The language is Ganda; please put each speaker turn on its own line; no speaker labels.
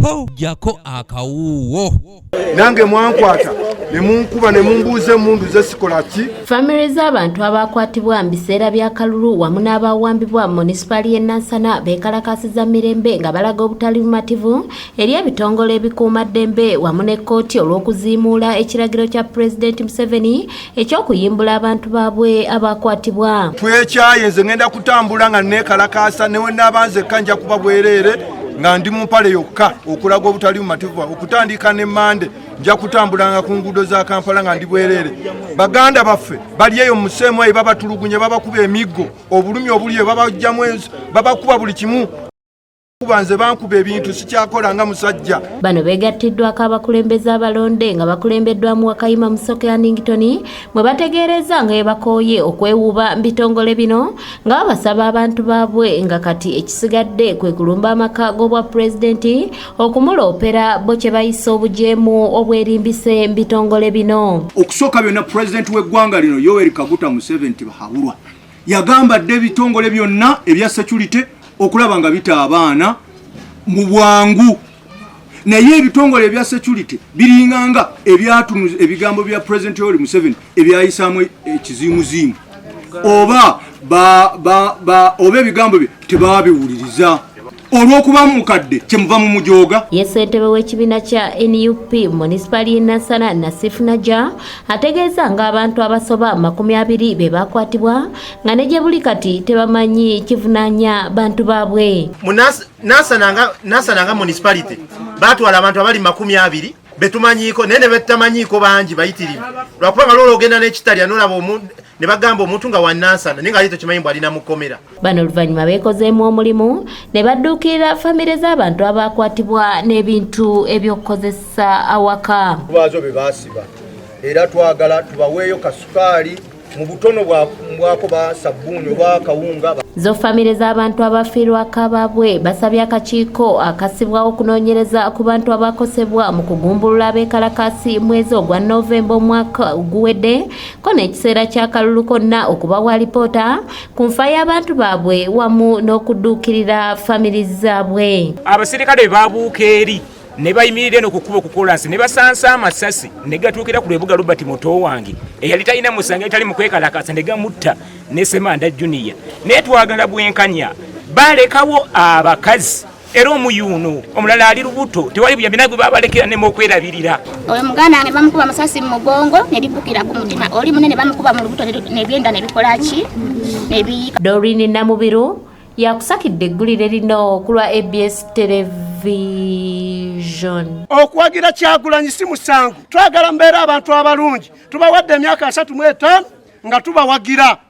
po jako akawuwo.
Nange mwankwata ne munkuba ne mumbuuza emundu zesikola ki.
Family z'abantu abakwatibwa mu biseera bya kalulu wamu n'abawambibwa mu munisipali y'e Nansana beekalakasiza mirembe nga balaga obutali bumativu eri ebitongole ebikuumaddembe wamu ne kkooti olw'okuziimuula ekiragiro kya Pulezidenti Museveni eky'okuyimbula abantu baabwe abakwatibwa.
Twekyaye nze ngenda kutambula nga neekalakaasa ne we naabanzekka nja kuba bwereere nga ndi mu mpale yokka okulaga obutali bumativu okutandika ne Mande nja kutambulanga ku nguudo za Kampala nga ndi bwereere. Baganda baffe bali eyo mu Museemu eyo babatulugunye babakuba emiggo obulumi obuliyo babajjamu ensu babakuba buli kimu. Kubanze bankuba ebintu sikyakola nga musajja.
Bano beegattiddwako abakulembeze abalonde nga bakulembeddwamu Wakayima Musoke Annington mwe bategeereza nga bakooye okwewuuba mu bitongole bino nga babasaba abantu baabwe nga kati ekisigadde kwe kulumba amaka g'obwa pulezidenti okumuloopera bo kye bayisa obujeemu obwerimbise mu bitongole bino.
Okusooka byonna pulezidenti w'eggwanga lino Yoweri Kaguta Museveni bahawulwa yagamba dde ebitongole byonna ebya security okulaba nga bita abaana mu bwangu naye ebitongole ebya security biringanga ebyatunuza ebigambo bya President Yoweri Museveni ebyayisaamu ekizimuzimu oba oba ebigambo bye tebabiwuliriza olw'okuba mukadde kyemuva mu mujooga.
Ye ssentebe w'ekibiina kya NUP munisipali y'e Nansana Nasifu Najja ategeeza nga abantu abasoba 20 be bakwatibwa nga ne gye buli kati tebamanyi kivunaanya bantu baabwe.
Nansana nga municipality batwala abantu abali 20 betumanyiiko naye ne betamanyiiko bangi bayitirivu lwakubanga lolo ogenda n'ekitalya nolaba ne bagamba omuntu nga wa Nansana naye nga alito kimanyi bw'alina mukomera.
Bano oluvannyuma beekozeemu omulimu ne badduukirira famire z'abantu abakwatibwa n'ebintu ebyokukozesa awaka.
Tubaazo be baasiba era twagala tubaweeyo kasukaali mu butono bwako ba sabbuuni oba kawunga.
Zo famire z'abantu abafiirwako abaabwe basabye akakiiko akasibwawo okunoonyereza ku bantu abakosebwa mu kugumbulula abeekalakaasi mwezi ogwa Novemba omwaka oguwedde ko n'ekiseera ky'akalulu konna okubawa alipoota ku nfa y'abantu baabwe wamu n'okudduukirira famire zaabwe.
Abasirikale baabuuka eri ne bayimirira eno kukuba okukolansi ne basansa amasasi ne gatuukira ku lwebuga Robert Muto wange eyali talina musango etali mu kwekalakasa ne gamutta ne Semanda Junior naye twagala bwenkanya balekawo abakazi era omuyuuno omulala ali lubuto tewali buyambi nagwe babalekera ne mukwerabirira.
Oyo muganda wange bamukuba amasasi mu mugongo ne libukira ku mutima oli munene bamukuba mu lubuto ne byenda ne bikola ki ne biika.
Dorine Namubiru yakusakidde eggulire lino kulwa ABS Television.
Okuwagira Kyagulanyi si musango twagala mbeera abantu abalungi tubawadde emyaka 35 nga tubawagira.